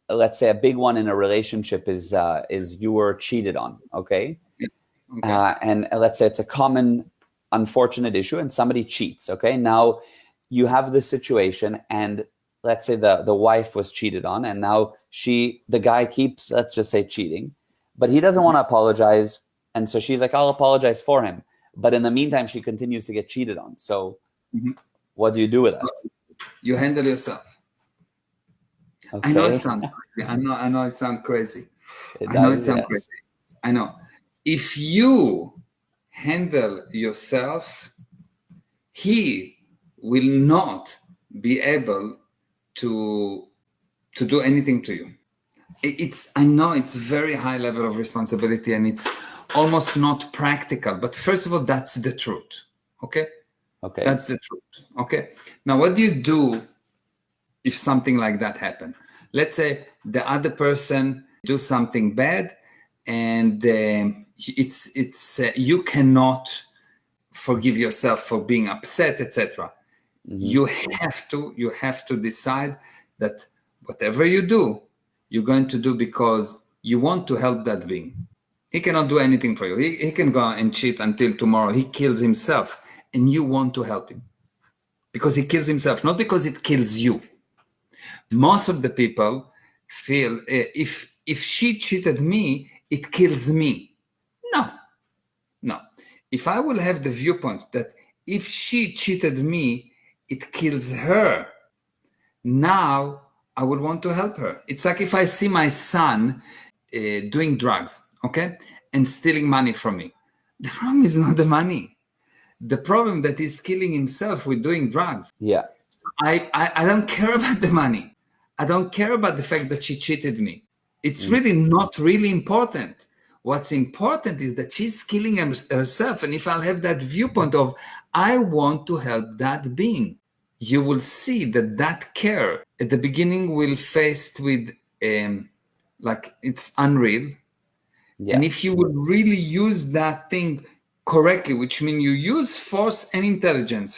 let's say a big one in a relationship is you were cheated on, okay? Okay. And let's say it's a common unfortunate issue and somebody cheats, okay? Now you have this situation and let's say the wife was cheated on and now the guy keeps, let's just say, cheating, but he doesn't want to apologize. And so she's like, I'll apologize for him. But in the meantime, she continues to get cheated on. So what do you do with that? You handle yourself. Okay. I know it sounds crazy. I know it sounds crazy. It I know does, it sounds yes. crazy. I know. If you handle yourself, he will not be able to do anything to you. I know it's very high level of responsibility and it's almost not practical, but first of all, that's the truth. Okay. That's the truth. Okay. Now, what do you do if something like that happens? Let's say the other person do something bad and it's you cannot forgive yourself for being upset, etc. You have to decide that whatever you do, you're going to do because you want to help that being. He cannot do anything for you. He can go and cheat until tomorrow. He kills himself and you want to help him because he kills himself, not because it kills you. Most of the people feel if she cheated me, it kills me. No. If I will have the viewpoint that if she cheated me, it kills her, now I would want to help her. It's like if I see my son doing drugs, okay, and stealing money from me. The problem is not the money. The problem that he's killing himself with doing drugs. Yeah. So I don't care about the money. I don't care about the fact that she cheated me. It's really not really important. What's important is that she's killing herself. And if I'll have that viewpoint of, I want to help that being, you will see that care at the beginning will faced with, like it's unreal. Yeah. And if you would really use that thing correctly, which means you use force and intelligence,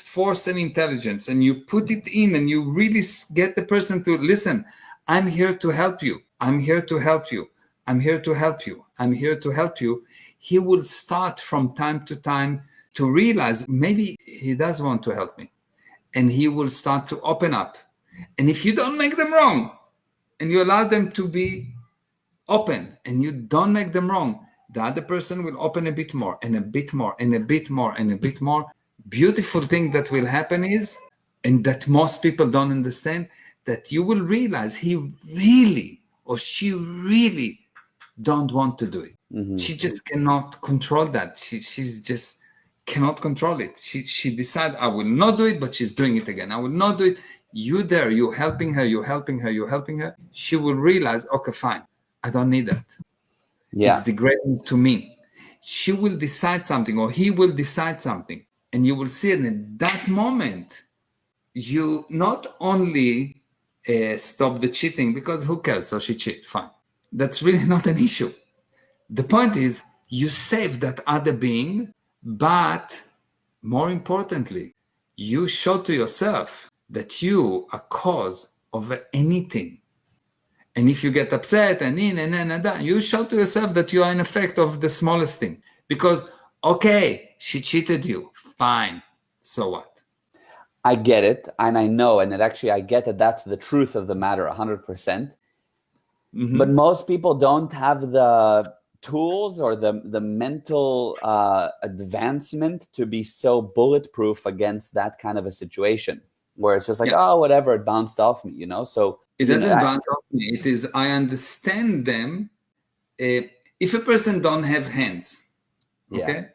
and you put it in and you really get the person to listen, I'm here to help you. I'm here to help you. I'm here to help you. I'm here to help you. He will start from time to time to realize maybe he does want to help me. And he will start to open up. And if you don't make them wrong and you allow them to be open and you don't make them wrong, the other person will open a bit more and a bit more and a bit more and a bit more. Beautiful thing that will happen is, and that most people don't understand, that you will realize he really or she really don't want to do it. She just cannot control that. She's just cannot control it. She decide, I will not do it, but she's doing it again. I will not do it. You there, you helping her, you helping her, you helping her. She will realize, okay, fine, I don't need that. Yeah. It's degrading to me. She will decide something or he will decide something. And you will see it in that moment. You not only stop the cheating, because who cares? So she cheat, fine. That's really not an issue. The point is you save that other being, but more importantly, you show to yourself that you are cause of anything. And if you get upset and you show to yourself that you are an effect of the smallest thing. Because, okay, she cheated you, fine, so what? I get it, and I know, and I get that that's the truth of the matter, 100%. But most people don't have the tools or the mental advancement to be so bulletproof against that kind of a situation where it's just like, oh, whatever, it bounced off me, So it doesn't bounce off me. It is, I understand them. If a person don't have hands, okay,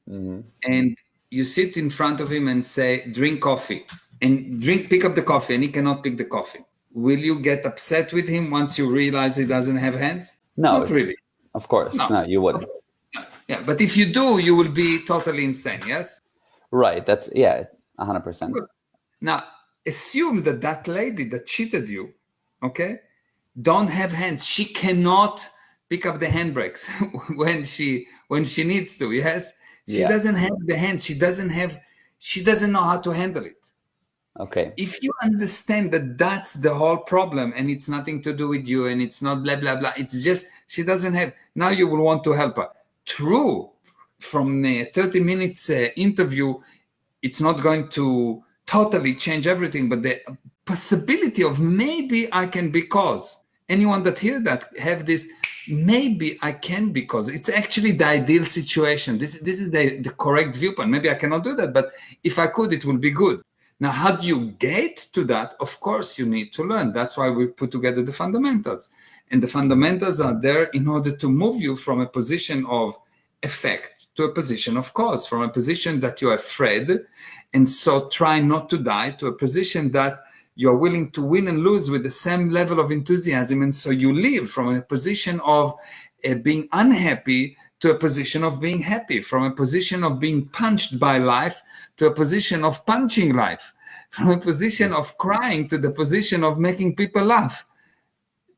and you sit in front of him and say, drink coffee, and pick up the coffee, and he cannot pick the coffee. Will you get upset with him once you realize he doesn't have hands? No, not really. Of course, no, you wouldn't. Yeah, but if you do, you will be totally insane. Yes. Right. That's 100%. Now, assume that lady that cheated you, okay, don't have hands. She cannot pick up the handbrakes when she needs to. Yes. She doesn't have the hands. She doesn't know how to handle it. Okay. If you understand that that's the whole problem and it's nothing to do with you and it's not blah, blah, blah, it's just she doesn't have, now you will want to help her. True, from a 30 minutes interview, it's not going to totally change everything, but the possibility of maybe I can be cause. Anyone that hear that have this, maybe I can be cause. It's actually the ideal situation. This is the correct viewpoint. Maybe I cannot do that, but if I could, it will be good. Now, how do you get to that? Of course, you need to learn. That's why we put together the fundamentals. And the fundamentals are there in order to move you from a position of effect to a position of cause, from a position that you're afraid and so try not to die, to a position that you're willing to win and lose with the same level of enthusiasm. And so you live from a position of being unhappy to a position of being happy, from a position of being punched by life to a position of punching life, from a position of crying to the position of making people laugh.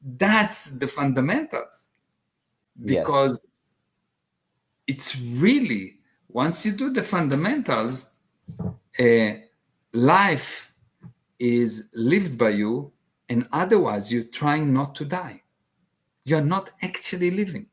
That's the fundamentals. Because it's really, once you do the fundamentals, life is lived by you, and otherwise you're trying not to die. You're not actually living.